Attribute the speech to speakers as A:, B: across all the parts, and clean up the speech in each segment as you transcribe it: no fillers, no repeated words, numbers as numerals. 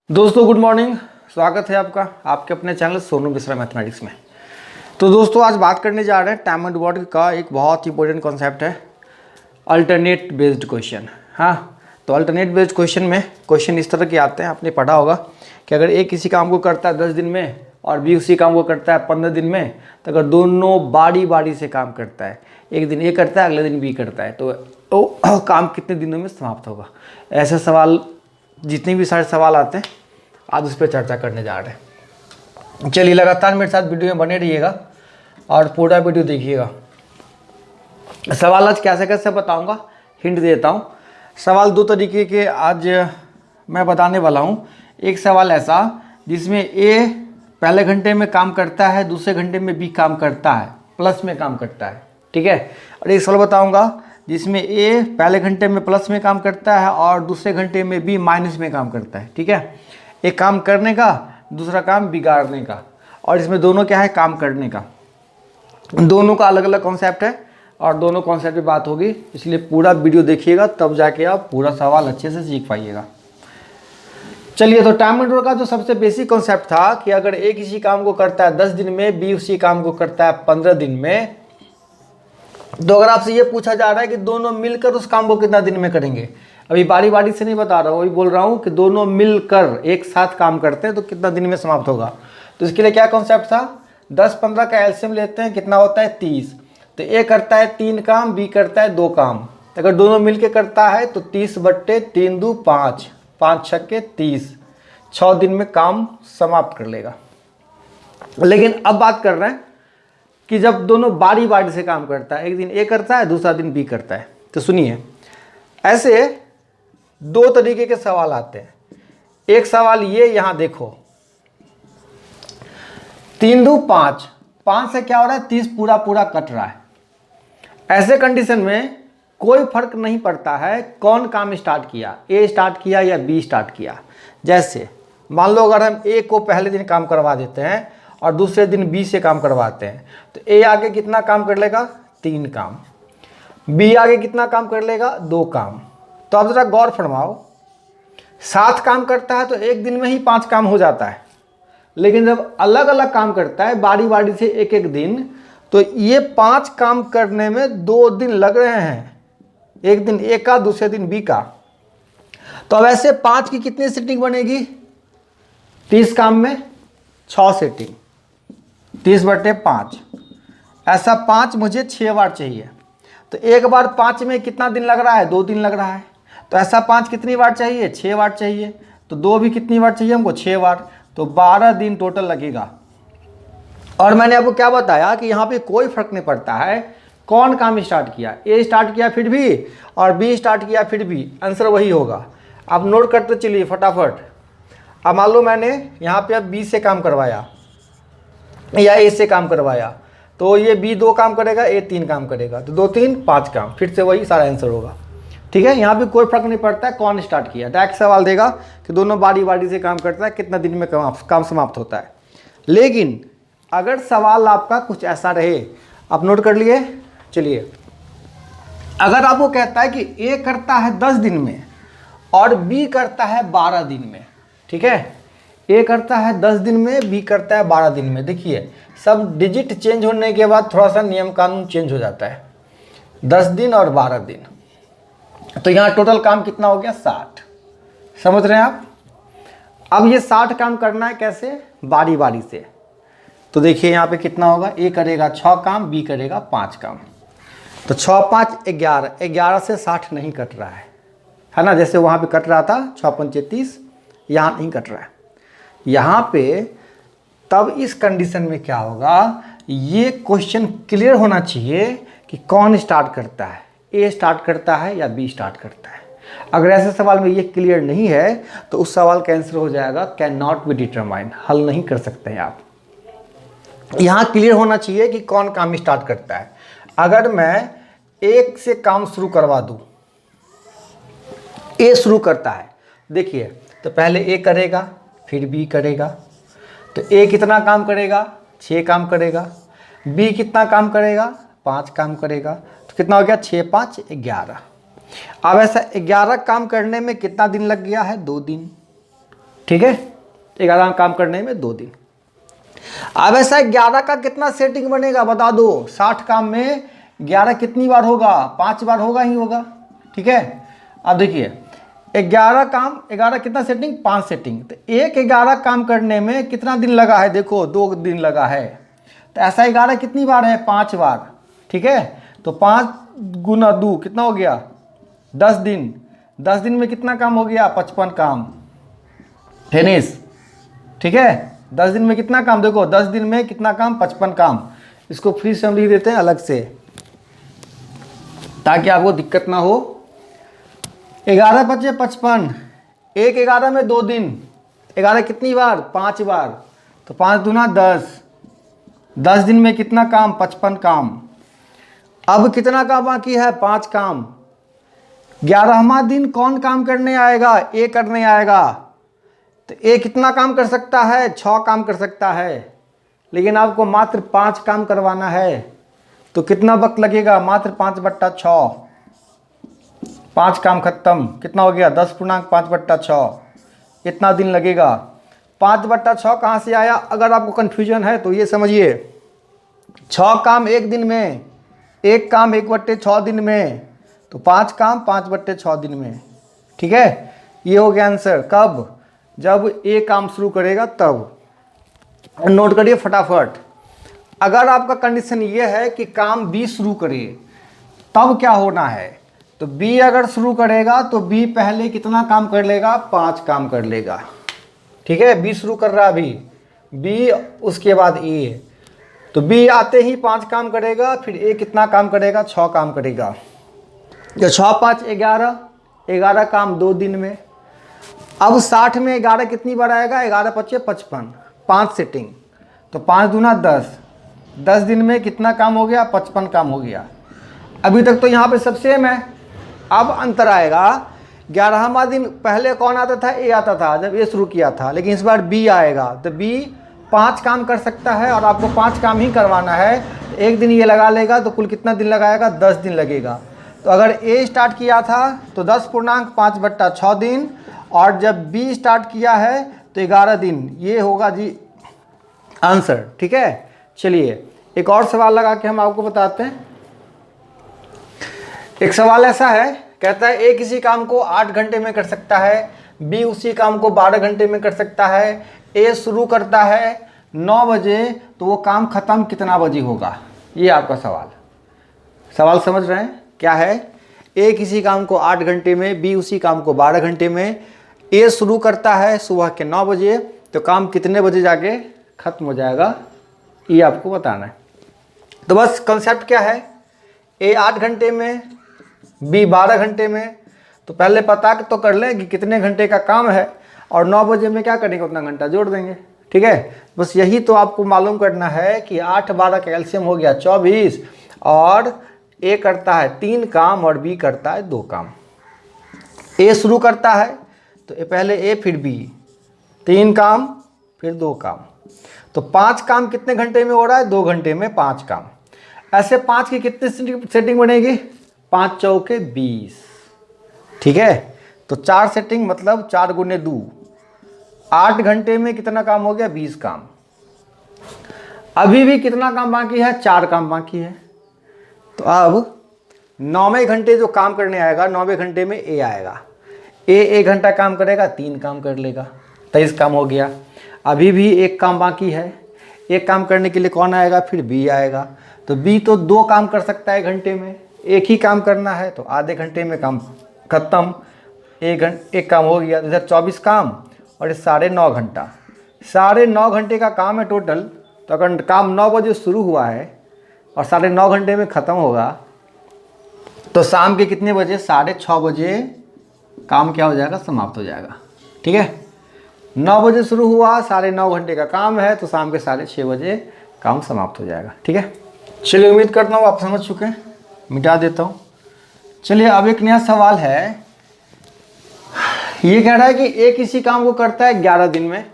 A: दोस्तों good morning. स्वागत है आपका आपके अपने चैनल सोनू मिश्रा मैथमेटिक्स में। तो दोस्तों आज बात करने जा रहे हैं टाइम एंड वर्क का एक बहुत इंपॉर्टेंट कॉन्सेप्ट है अल्टरनेट बेस्ड क्वेश्चन। हाँ, तो अल्टरनेट बेस्ड क्वेश्चन में क्वेश्चन इस तरह के आते हैं, आपने पढ़ा होगा कि अगर ए किसी काम को करता है 10 दिन में और बी उसी काम को करता है 15 दिन में, तो अगर दोनों बारी बारी से काम करता है, एक दिन ए करता है अगले दिन बी करता है, तो काम कितने दिनों में समाप्त होगा। ऐसे सवाल जितने भी सारे सवाल आते हैं आज उस पर चर्चा करने जा रहे हैं। चलिए लगातार मेरे साथ वीडियो में बने रहिएगा और पूरा वीडियो देखिएगा। सवाल आज कैसे कैसे बताऊंगा, हिंट देता हूं। सवाल दो तरीके के आज मैं बताने वाला हूं। एक सवाल ऐसा जिसमें ए पहले घंटे में काम करता है, दूसरे घंटे में बी काम करता है, प्लस में काम करता है, ठीक है। और एक सवाल बताऊंगा जिसमें ए पहले घंटे में प्लस में काम करता है और दूसरे घंटे में बी माइनस में काम करता है, ठीक है। एक काम करने का, दूसरा काम बिगाड़ने का, और इसमें दोनों क्या है, काम करने का। दोनों का अलग अलग कॉन्सेप्ट है और दोनों कॉन्सेप्ट पे बात होगी, इसलिए पूरा वीडियो देखिएगा तब जाके आप पूरा सवाल अच्छे से सीख पाइएगा। चलिए, तो टाइम एंड वर्क का जो सबसे बेसिक कॉन्सेप्ट था कि अगर ए किसी काम को करता है 10 दिन में, बी उसी काम को करता है 15 दिन में, तो अगर आपसे ये पूछा जा रहा है कि दोनों मिलकर उस काम को कितना दिन में करेंगे, अभी बारी बारी से नहीं बता रहा हूँ, वही बोल रहा हूँ कि दोनों मिलकर एक साथ काम करते हैं तो कितना दिन में समाप्त होगा। तो इसके लिए क्या कॉन्सेप्ट था, 10-15 का एलसीएम लेते हैं, कितना होता है 30। तो ए करता है 3 काम, बी करता है 2 काम। तो अगर दोनों मिलकर करता है तो 30/3 दूँ 5, 5 छक्के 30, 6 दिन में काम समाप्त कर लेगा। लेकिन अब बात कर रहे हैं कि जब दोनों बारी बारी से काम करता है, एक दिन ए करता है दूसरा दिन बी करता है, तो सुनिए, ऐसे दो तरीके के सवाल आते हैं। एक सवाल ये, यहां देखो 3 दूँ 5, 5 से क्या हो रहा है, 30 पूरा पूरा कट रहा है। ऐसे कंडीशन में कोई फर्क नहीं पड़ता है कौन काम स्टार्ट किया, ए स्टार्ट किया या बी स्टार्ट किया। जैसे मान लो अगर हम ए को पहले दिन काम करवा देते हैं और दूसरे दिन बी से काम करवाते हैं, तो ए आगे कितना काम कर लेगा, 3 काम, बी आगे कितना काम कर लेगा, 2 काम। तो अब जरा गौर फरमाओ, 7 काम करता है तो एक दिन में ही 5 काम हो जाता है, लेकिन जब अलग अलग काम करता है बारी बारी से एक एक दिन, तो ये 5 काम करने में 2 दिन लग रहे हैं, एक दिन ए का दूसरे दिन बी का। तो अब ऐसे 5 की कितनी सीटिंग बनेगी, 30 काम में 6 सीटिंग, 30/5। ऐसा 5 मुझे 6 बार चाहिए, तो एक बार 5 में कितना दिन लग रहा है, 2 दिन लग रहा है। तो ऐसा 5 कितनी बार चाहिए, 6 बार चाहिए। तो 2 भी कितनी बार चाहिए हमको, 6 बार, तो 12 दिन टोटल लगेगा। और मैंने आपको क्या बताया कि यहाँ पे कोई फर्क नहीं पड़ता है कौन काम स्टार्ट किया, ए स्टार्ट किया फिर भी और बी स्टार्ट किया फिर भी, आंसर वही होगा। आप नोट करते चलिए फटाफट। अब मान लो मैंने यहाँ पे अब बी से काम करवाया या ए से काम करवाया, तो ये बी 2 काम करेगा, ए 3 काम करेगा, तो 2 3 5 काम, फिर से वही सारा आंसर होगा, ठीक है। यहाँ पे कोई फर्क नहीं पड़ता है कौन स्टार्ट किया। डायरेक्ट सवाल देगा कि दोनों बारी बारी से काम करता है, कितना दिन में काम समाप्त होता है। लेकिन अगर सवाल आपका कुछ ऐसा रहे, आप नोट कर लिए, चलिए, अगर आपको कहता है कि ए करता है 10 दिन में और बी करता है 12 दिन में, ठीक है, ए करता है 10 दिन में, बी करता है 12 दिन में। देखिए सब डिजिट चेंज होने के बाद थोड़ा सा नियम कानून चेंज हो जाता है, 10 दिन और 12 दिन, तो यहाँ टोटल काम कितना हो गया, 60। समझ रहे हैं आप। अब ये 60 काम करना है कैसे, बारी बारी से। तो देखिए यहाँ पे कितना होगा, ए करेगा 6 काम, बी करेगा 5 काम, तो 6 5 11, 11 से 60 नहीं कट रहा है ना, जैसे वहाँ पे कट रहा था 6 5 30, यहाँ नहीं कट रहा है। यहाँ पे तब इस कंडीशन में क्या होगा, ये क्वेश्चन क्लियर होना चाहिए कि कौन स्टार्ट करता है, ए स्टार्ट करता है या बी स्टार्ट करता है। अगर ऐसे सवाल में ये क्लियर नहीं है तो उस सवाल का आंसर हो जाएगा कैन नॉट बी डिटरमाइंड, हल नहीं कर सकते हैं आप। यहाँ क्लियर होना चाहिए कि कौन काम स्टार्ट करता है। अगर मैं एक से काम शुरू करवा दूँ, ए शुरू करता है, देखिए तो पहले ए करेगा फिर बी करेगा, तो ए कितना काम करेगा, 6 काम करेगा, बी कितना काम करेगा, 5 काम करेगा, तो कितना हो गया, 6 5 11। अब ऐसा 11 काम करने में कितना दिन लग गया है, 2 दिन। ठीक है, 11 काम करने में 2 दिन। अब ऐसा 11 का कितना सेटिंग बनेगा बता दो। 60 काम में 11 कितनी बार होगा? 5 बार होगा ही होगा। ठीक है, अब देखिए 11 काम, 11 कितना सेटिंग? 5 सेटिंग। तो एक 11 काम करने में कितना दिन लगा है? देखो 2 दिन लगा है। तो ऐसा 11 कितनी बार है? 5 बार। ठीक है, तो 5 गुना 2 कितना हो गया? 10 दिन। 10 दिन में कितना काम हो गया? 55 काम। फिनिश। ठीक है, 10 दिन में कितना काम? देखो 10 दिन में कितना काम? 55 काम। इसको फिर से हम लिख देते हैं अलग से ताकि आपको दिक्कत ना हो। 11 बचे 55, एक 11 में 2 दिन। 11 कितनी बार? 5 बार। तो 5 दूना 10। 10 दिन में कितना काम? 55 काम। अब कितना काम बाकी है? 5 काम। 11वां दिन कौन काम करने आएगा? ए करने आएगा। तो ए कितना काम कर सकता है? 6 काम कर सकता है, लेकिन आपको मात्र 5 काम करवाना है। तो कितना वक्त लगेगा? मात्र 5/6। 5 काम खत्म। कितना हो गया? 10.5/6। इतना दिन लगेगा। 5/6 कहाँ से आया? अगर आपको कन्फ्यूजन है तो ये समझिए, 6 काम एक दिन में, एक काम 1/6 दिन में, तो 5 काम 5/6 दिन में। ठीक है, ये हो गया आंसर। कब? जब ए काम शुरू करेगा तब। नोट करिए फटाफट। अगर आपका कंडीशन ये है कि काम बी शुरू करे तब क्या होना है? तो बी अगर शुरू करेगा तो बी पहले कितना काम कर लेगा? 5 काम कर लेगा। ठीक है, बी शुरू कर रहा है अभी, बी उसके बाद ए, तो बी आते ही 5 काम करेगा, फिर ए कितना काम करेगा? 6 काम करेगा। जो 6 5 11, 11 काम 2 दिन में। अब 60 में 11 कितनी बार आएगा? 11 5 55, 5 सेटिंग। तो 5 दूना 10। 10 दिन में कितना काम हो गया? 55 काम हो गया। अभी तक तो यहाँ पे सब सेम है। अब अंतर आएगा, 11वां दिन पहले कौन आता था? ए आता था जब ए शुरू किया था, लेकिन इस बार बी आएगा। तो बी 5 काम कर सकता है और आपको 5 काम ही करवाना है। तो एक दिन ये लगा लेगा, तो कुल कितना दिन लगाएगा? 10 दिन लगेगा। तो अगर ए स्टार्ट किया था तो 10.5/6 दिन, और जब बी स्टार्ट किया है तो 11 दिन। ये होगा जी आंसर। ठीक है, चलिए एक और सवाल लगा के हम आपको बताते हैं। एक सवाल ऐसा है, कहता है ए किसी काम को 8 घंटे में कर सकता है, बी उसी काम को 12 घंटे में कर सकता है। ए शुरू करता है 9 बजे, तो वो काम खत्म कितना बजे होगा? ये आपका सवाल। सवाल समझ रहे हैं क्या है? ए किसी काम को 8 घंटे में, बी उसी काम को 12 घंटे में। ए शुरू करता है सुबह के 9 बजे, तो काम कितने बजे जाके खत्म हो जाएगा? ये आपको बताना है। तो बस कंसेप्ट क्या है? ए 8 घंटे में, बी 12 घंटे में। तो पहले पता तो कर लें कि कितने घंटे का काम है, और 9 बजे में क्या करेंगे? उतना घंटा जोड़ देंगे। ठीक है, बस यही तो आपको मालूम करना है कि 8 12 कैल्शियम हो गया 24, और ए करता है 3 काम और बी करता है 2 काम। ए शुरू करता है तो पहले ए फिर बी, 3 काम फिर 2 काम। तो 5 काम कितने घंटे में हो रहा है? 2 घंटे में 5 काम। ऐसे 5 की कितनी सेटिंग बनेगी? 5 चौके 20। ठीक है, तो 4 सेटिंग मतलब 4 गुने 2, 8 घंटे में कितना काम हो गया? 20 काम। अभी भी कितना काम बाकी है? 4 काम बाकी है। तो अब 9वें घंटे जो काम करने आएगा, 9वें घंटे में ए आएगा। ए 1 घंटा काम करेगा, 3 काम कर लेगा, 23 काम हो गया। अभी भी 1 काम बाकी है। 1 काम करने के लिए कौन आएगा? फिर बी आएगा। तो बी तो 2 काम कर सकता है घंटे में, 1 ही काम करना है, तो आधे घंटे में काम खत्म। 1 काम हो गया। इधर 24 काम और 9.5 घंटा, 9.5 घंटे का काम है टोटल। तो अगर काम 9 बजे शुरू हुआ है और 9.5 घंटे में ख़त्म होगा, तो शाम के कितने बजे? 6:30 बजे काम क्या हो जाएगा? समाप्त हो जाएगा। ठीक है, 9 बजे शुरू हुआ, 9.5 घंटे का काम है, तो शाम के 6:30 बजे काम समाप्त हो जाएगा। ठीक है, चलिए उम्मीद करता हूँ आप समझ चुके हैं। मिटा देता हूँ। चलिए अब एक नया सवाल है। ये कह रहा है कि ए किसी काम को करता है 11 दिन में,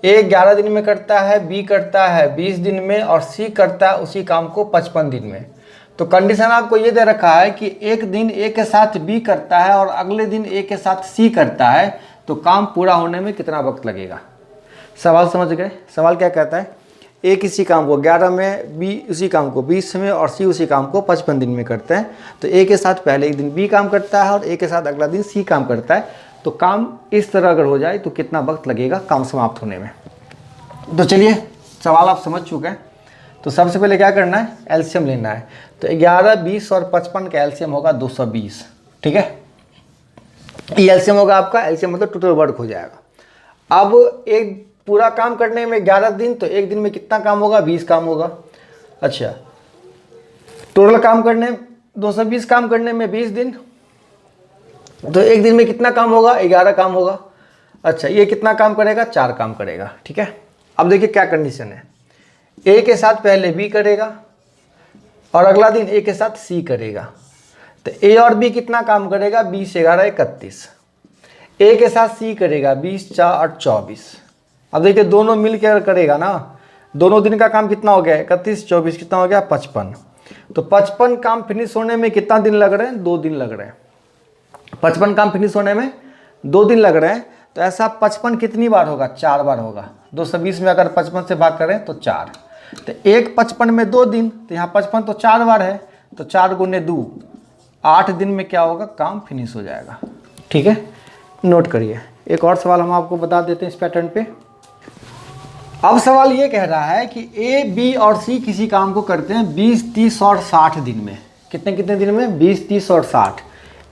A: ए 11 दिन में करता है, बी करता है 20 दिन में, और सी करता है उसी काम को 55 दिन में। तो कंडीशन आपको ये दे रखा है कि एक दिन ए के साथ बी करता है और अगले दिन ए के साथ सी करता है, तो काम पूरा होने में कितना वक्त लगेगा। सवाल समझ गए। सवाल क्या कहता है, ए किसी काम को 11 में, बी उसी काम को 20 में और सी उसी काम को 55 दिन में करते हैं। तो ए के साथ पहले एक दिन बी काम करता है और ए के साथ अगला दिन सी काम करता है। तो काम इस तरह अगर हो जाए तो कितना वक्त लगेगा काम समाप्त होने में। तो चलिए सवाल आप समझ चुके हैं। तो सबसे पहले क्या करना है, एलसीएम लेना है। तो 11, 20 और 55 का एलसीएम होगा 220। ठीक है, ये एलसीएम होगा आपका। एलसीएम मतलब टोटल वर्क हो जाएगा। अब एक पूरा काम करने में 11 दिन, तो एक दिन में कितना काम होगा, 20 काम होगा। अच्छा, टोटल काम करने 220 काम करने में 20 दिन, तो एक दिन में कितना काम होगा, 11 काम होगा। अच्छा, ये कितना काम करेगा, 4 काम करेगा। ठीक है, अब देखिए क्या कंडीशन है, ए के साथ पहले बी करेगा और अगला दिन ए के साथ सी करेगा। तो ए और बी कितना काम करेगा, 20, 11, 31। ए के साथ सी करेगा 20, 4, 8, 24। अब देखिए दोनों मिल कर करेगा ना, दोनों दिन का काम कितना हो गया, 31, 24 कितना हो गया, 55। तो 55 काम फिनिश होने में कितना दिन लग रहे हैं, 2 दिन लग रहे हैं। 55 काम फिनिश होने में 2 दिन लग रहे हैं। तो ऐसा 55 कितनी बार होगा, 4 बार होगा। 220 में अगर 55 से भाग करें तो 4। तो एक 55 में 2 दिन, तो यहाँ 55 तो 4 बार है, तो 4 गुने 2, 8 दिन में क्या होगा, काम फिनिश हो जाएगा। ठीक है, नोट करिए। एक और सवाल हम आपको बता देते हैं इस पैटर्न पे। अब सवाल ये कह रहा है कि ए, बी और सी किसी काम को करते हैं 20, 30 और 60 दिन में। कितने कितने दिन में, 20, 30 और 60।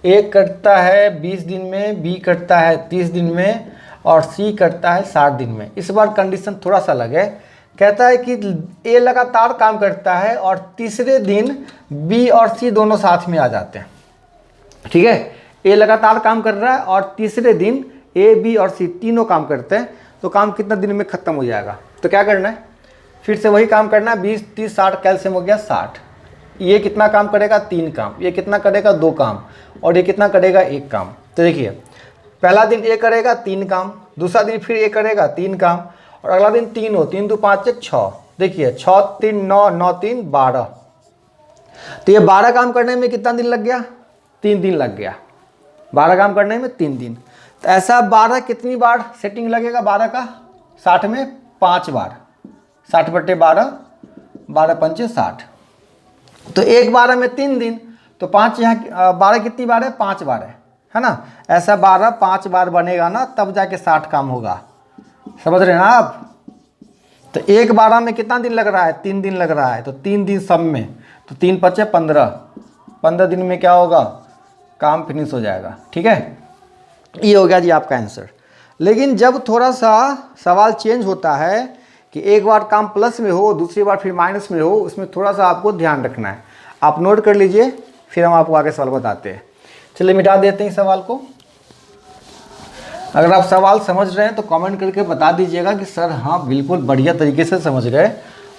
A: ए करता है 20 दिन में, बी करता है 30 दिन में और सी करता है 60 दिन में। इस बार कंडीशन थोड़ा सा अलग है। कहता है कि ए लगातार काम करता है और तीसरे दिन बी और सी दोनों साथ में आ जाते हैं। ठीक है, ए लगातार काम कर रहा है और तीसरे दिन ए, बी और सी तीनों काम करते हैं। तो काम कितना दिन में ख़त्म हो जाएगा। तो क्या करना है, फिर से वही काम करना है। 20, 30, 60 कैल्शियम हो गया 60। ये कितना काम करेगा, 3 काम। ये कितना करेगा, 2 काम। और ये कितना करेगा, 1 काम। तो देखिए पहला दिन ए करेगा 3 काम, दूसरा दिन फिर ए करेगा 3 काम और अगला दिन 3 हो, 3 2 5 1 6। देखिए 6 3 9 9 3 12। तो ये 12 काम करने में कितना दिन लग गया, 3 दिन लग गया। 12 काम करने में 3 दिन। तो ऐसा 12 कितनी बार सेटिंग लगेगा 12 का, 60 में 5 बार। 60/12, 12 पंचे 60। तो एक 12 में 3 दिन, तो 5 यहाँ 12 कितनी बार है, 5 बार है ना। ऐसा 12 5 बार बनेगा ना, तब जाके 60 काम होगा। समझ रहे हैं ना आप। तो एक 12 में कितना दिन लग रहा है, 3 दिन लग रहा है। तो 3 दिन सब में, तो 3 5 15, 15 दिन में क्या होगा, काम फिनिश हो जाएगा। ठीक है, ये हो गया जी आपका आंसर। लेकिन जब थोड़ा सा सवाल चेंज होता है कि एक बार काम प्लस में हो, दूसरी बार फिर माइनस में हो, उसमें थोड़ा सा आपको ध्यान रखना है। आप नोट कर लीजिए, फिर हम आपको आगे सवाल बताते हैं। चलिए मिटा देते हैं सवाल को। अगर आप सवाल समझ रहे हैं तो कमेंट करके बता दीजिएगा कि सर हाँ बिल्कुल बढ़िया तरीके से समझ गए,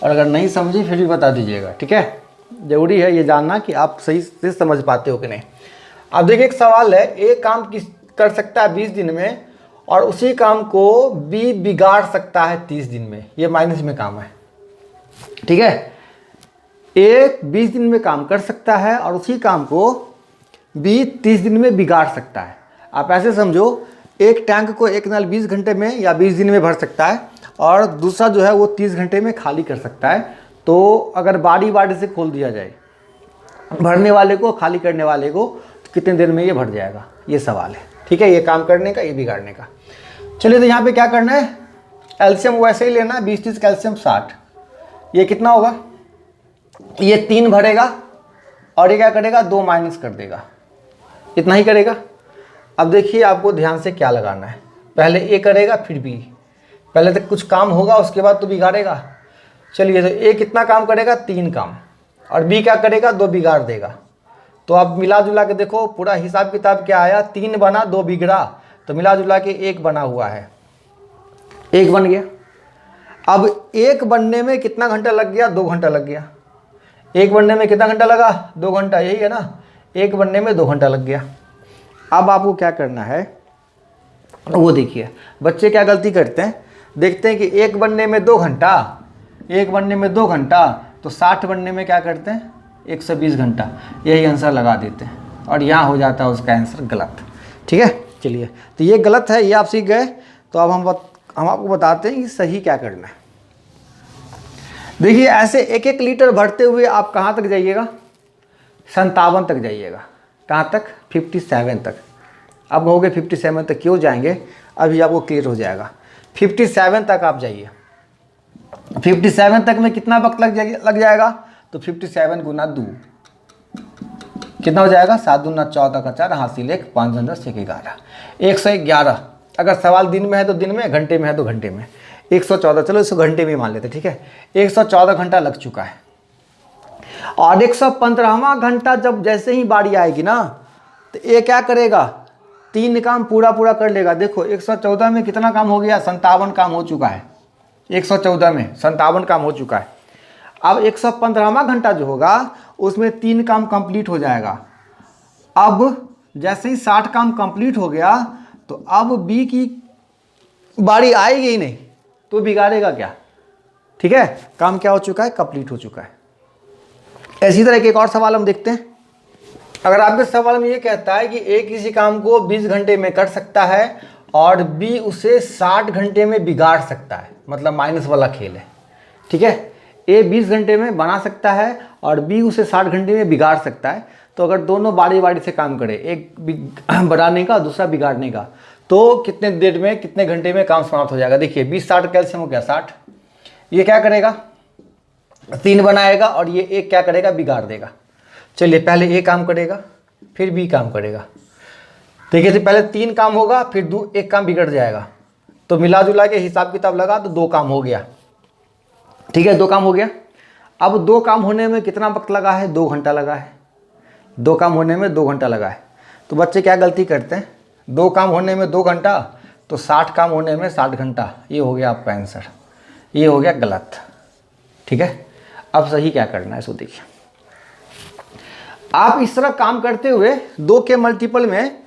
A: और अगर नहीं समझे फिर भी बता दीजिएगा। ठीक है, ज़रूरी है ये जानना कि आप सही से समझ पाते हो कि नहीं। अब देखिए एक सवाल है, एक काम किस कर सकता है 20 दिन में और उसी काम को बी बिगाड़ सकता है 30 दिन में। ये माइनस में काम है। ठीक है, ए 20 दिन में काम कर सकता है और उसी काम को बी 30 दिन में बिगाड़ सकता है। आप ऐसे समझो, एक टैंक को एक नल 20 घंटे में या 20 दिन में भर सकता है और दूसरा जो है वो 30 घंटे में खाली कर सकता है। तो अगर बारी बारी से खोल दिया जाए भरने वाले को, खाली करने वाले को, तो कितने देर में ये भर जाएगा, ये सवाल है। ठीक है, ये काम करने का, ये बिगाड़ने का। चलिए तो यहाँ पे क्या करना है, एलसीएम वैसे ही लेना है, 20 30 कैल्शियम 60। ये कितना होगा, ये 3 भरेगा और ये क्या करेगा, 2 माइनस कर देगा, इतना ही करेगा। अब देखिए आपको ध्यान से क्या लगाना है, पहले ए करेगा फिर बी, पहले तक कुछ काम होगा उसके बाद तो बिगाड़ेगा। चलिए तो ए कितना काम करेगा, 3 काम, और बी क्या करेगा, 2 बिगाड़ देगा। तो अब मिला जुला के देखो पूरा हिसाब किताब क्या आया, 3 बना 2 बिगड़ा, तो मिला जुला के 1 बना हुआ है, 1 बन गया। अब 1 बनने में कितना घंटा लग गया, 2 घंटा लग गया। 1 बनने में कितना घंटा लगा, 2 घंटा, यही है ना। 1 बनने में 2 घंटा लग गया। अब आपको क्या करना है वो देखिए, बच्चे क्या गलती करते हैं, देखते हैं कि 1 बनने में 2 घंटा, 1 बनने में 2 घंटा, तो 60 बनने में क्या करते हैं, 120 घंटा, यही आंसर लगा देते हैं और यहाँ हो जाता है उसका आंसर गलत। ठीक है, चलिए, तो ये गलत है, ये आप सीख गए। तो अब हम आपको बताते हैं कि सही क्या करना है। देखिए, ऐसे 1-1 लीटर भरते हुए आप कहाँ तक जाइएगा? 57 तक जाइएगा। कहाँ तक? 57 तक। अब कहोगे 57 तक क्यों जाएंगे? अभी आपको क्लियर हो जाएगा। 57 तक आप जाइए। 57 तक में कितना वक्त लग जाएगा? तो 57 गुना 2 कितना हो जाएगा? 7 दूना 14 का 4, हासिल 1, 5 10 1 11, 111। अगर सवाल दिन में है तो दिन में, घंटे में है तो घंटे में। 114, चलो इसको घंटे में मान लेते, ठीक है। 114 घंटा लग चुका है। और 115वां घंटा जब जैसे ही बारी आएगी ना, तो ये क्या करेगा? 3 काम पूरा कर लेगा। देखो 114 में कितना काम हो गया? 57 काम हो चुका है। 114 में 57 काम हो चुका है। अब 115वां घंटा जो होगा उसमें 3 काम कंप्लीट हो जाएगा। अब जैसे ही 60 काम कंप्लीट हो गया, तो अब बी की बारी आएगी ही नहीं, तो बिगाड़ेगा क्या? ठीक है, काम क्या हो चुका है? कंप्लीट हो चुका है। इसी तरह के एक और सवाल हम देखते हैं। अगर आपके सवाल में ये कहता है कि ए किसी काम को 20 घंटे में कर सकता है और बी उसे 60 घंटे में बिगाड़ सकता है, मतलब माइनस वाला खेल है, ठीक है। ए 20 घंटे में बना सकता है और बी उसे 60 घंटे में बिगाड़ सकता है। तो अगर दोनों बारी से काम करें, एक बनाने का दूसरा बिगाड़ने का, तो कितने देर में, कितने घंटे में काम समाप्त हो जाएगा? देखिए 20-60 कैल्शियम हो गया 60। ये क्या करेगा? 3 बनाएगा और ये एक क्या करेगा? बिगाड़ देगा। चलिए, पहले ए काम करेगा फिर बी काम करेगा। देखिए, तो पहले 3 काम होगा, फिर 1 काम बिगड़ जाएगा। तो मिला जुला के हिसाब किताब लगा तो 2 काम हो गया, ठीक है। 2 काम हो गया। अब 2 काम होने में कितना वक्त लगा है? 2 घंटा लगा है। 2 काम होने में 2 घंटा लगा है। तो बच्चे क्या गलती करते हैं? 2 काम होने में 2 घंटा, तो 60 काम होने में 60 घंटा। ये हो गया आपका आंसर, ये हो गया गलत, ठीक है। अब सही क्या करना है इसको देखिए। आप इस तरह काम करते हुए 2 के मल्टीपल में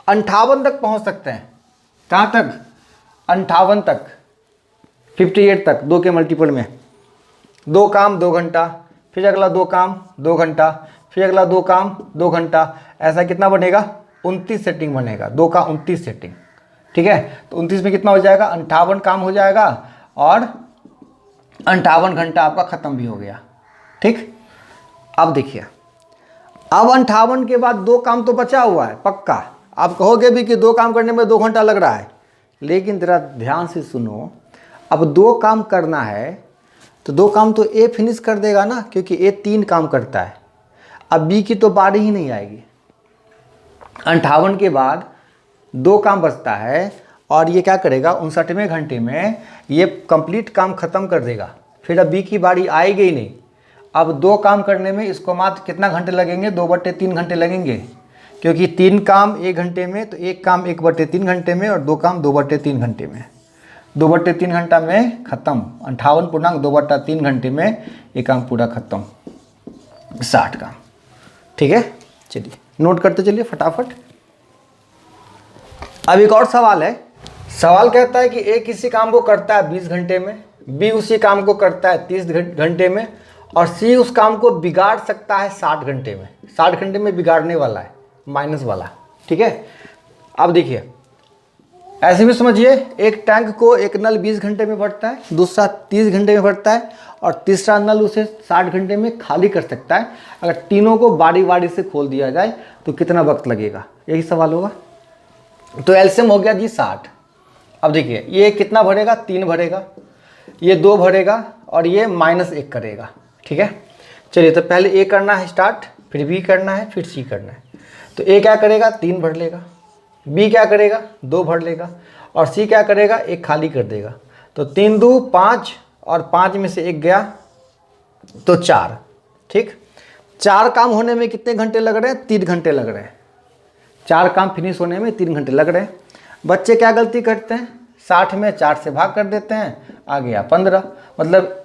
A: 58 तक पहुंच सकते हैं। कहाँ तक? 58 तक, 58 तक 2 के मल्टीपल में। 2 काम 2 घंटा, फिर अगला 2 काम 2 घंटा, फिर अगला 2 काम 2 घंटा। ऐसा कितना बनेगा? 29 सेटिंग बनेगा। 2 का 29 सेटिंग, ठीक है। तो 29 में कितना हो जाएगा? 58 काम हो जाएगा और 58 घंटा आपका ख़त्म भी हो गया, ठीक। अब देखिए, अब 58 के बाद 2 काम तो बचा हुआ है पक्का। आप कहोगे भी कि 2 काम करने में 2 घंटा लग रहा है, लेकिन ज़रा ध्यान से सुनो। अब 2 काम करना है तो 2 काम तो ए फिनिश कर देगा ना, क्योंकि ए 3 काम करता है। अब बी की तो बारी ही नहीं आएगी। 58 के बाद 2 काम बचता है और ये क्या करेगा? 59वें घंटे में ये कंप्लीट काम ख़त्म कर देगा। फिर अब बी की बारी आएगी ही नहीं। अब 2 काम करने में इसको मात्र कितना घंटे लगेंगे? 2/3 घंटे लगेंगे, क्योंकि 3 काम 1 घंटे में, तो 1 काम 1/3 घंटे में और 2 काम 2/3 घंटे में। 2/3 घंटा में ख़त्म। 58 पूर्णांक 2/3 घंटे में ये काम पूरा ख़त्म, 60 काम, ठीक है। चलिए नोट करते चलिए फटाफट। अब एक और सवाल है। सवाल कहता है कि ए किसी काम को करता है 20 घंटे में, बी उसी काम को करता है 30 घंटे में और सी उस काम को बिगाड़ सकता है 60 घंटे में। 60 घंटे में बिगाड़ने वाला है, माइनस वाला, ठीक है। अब देखिए, ऐसे भी समझिए, एक टैंक को एक नल 20 घंटे में भरता है, दूसरा 30 घंटे में भरता है और तीसरा नल उसे 60 घंटे में खाली कर सकता है। अगर तीनों को बारी से खोल दिया जाए तो कितना वक्त लगेगा? यही सवाल होगा। तो एलसीएम हो गया जी 60। अब देखिए, ये कितना भरेगा? 3 भरेगा, ये 2 भरेगा और ये -1 करेगा, ठीक है। चलिए, तो पहले ए करना है स्टार्ट, फिर बी करना है, फिर सी करना है। तो ए क्या करेगा? 3 भर लेगा, बी क्या करेगा? 2 भर लेगा और सी क्या करेगा? 1 खाली कर देगा। तो 3 2 5 और 5 में से 1 गया तो 4, ठीक। 4 काम होने में कितने घंटे लग रहे हैं? 3 घंटे लग रहे हैं। 4 काम फिनिश होने में 3 घंटे लग रहे हैं। बच्चे क्या गलती करते हैं? 60 में 4 से भाग कर देते हैं, आ गया 15। मतलब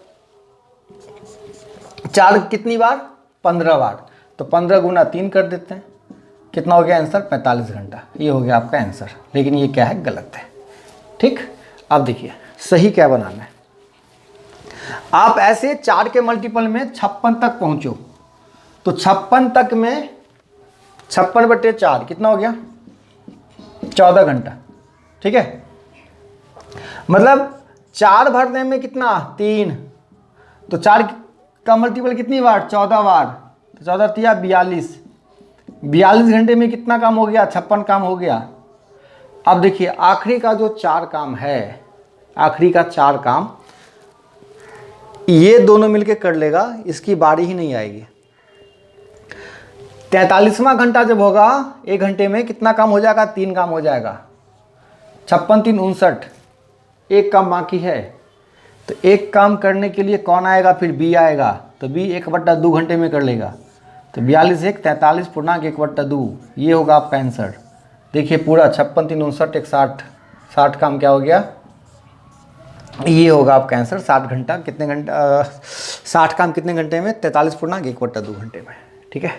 A: 4 कितनी बार? 15 बार। तो 15 गुना 3 कर देते हैं, कितना हो गया आंसर? 45 घंटा। ये हो गया आपका आंसर, लेकिन ये क्या है? गलत है, ठीक। अब देखिए सही क्या बनाना है। आप ऐसे 4 के मल्टीपल में 56 तक पहुंचो, तो 56 तक में 56/4 कितना हो गया? 14 घंटा, ठीक है। मतलब 4 भरने में कितना 3, तो 4 का मल्टीपल कितनी बार 14 बार, तो 14 तिया 42 घंटे में कितना काम हो गया 56 काम हो गया। अब देखिए आखिरी का जो 4 काम है, आखिरी का 4 काम ये दोनों मिलके कर लेगा, इसकी बारी ही नहीं आएगी। 43वां घंटा जब होगा 1 घंटे में कितना काम हो जाएगा 3 काम हो जाएगा, 56 3 59, एक काम बाकी है। तो एक काम करने के लिए कौन आएगा, फिर बी आएगा, तो बी 1/2 घंटे में कर लेगा। तो 42 1 43 पूर्णांक 1/2, ये होगा आपका आंसर। देखिए पूरा 56 3 59 1 60 काम क्या हो गया, ये होगा आपका आंसर। 60 घंटा कितने घंटा 60 काम कितने घंटे में 43 पूर्णांक 1/2 घंटे में, ठीक है।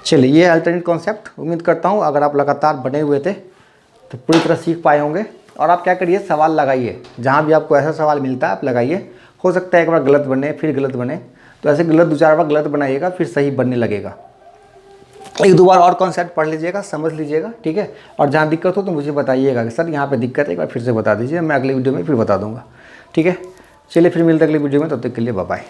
A: चलिए ये अल्टरनेट कॉन्सेप्ट, उम्मीद करता हूँ अगर आप लगातार बने हुए थे तो पूरी तरह सीख पाए होंगे। और आप क्या करिए सवाल लगाइए, जहाँ भी आपको ऐसा सवाल मिलता है आप लगाइए। हो सकता है एक बार गलत बने फिर गलत बने, तो ऐसे गलत 2-4 बार गलत बनाइएगा फिर सही बनने लगेगा। 1-2 बार और कॉन्सेप्ट पढ़ लीजिएगा, समझ लीजिएगा, ठीक है। और जहाँ दिक्कत हो तो मुझे बताइएगा कि सर यहाँ पे दिक्कत है, एक बार फिर से बता दीजिए, मैं अगले वीडियो में फिर बता दूँगा, ठीक है। चलिए फिर मिलते अगले वीडियो में, तब तक के लिए बाय बाय।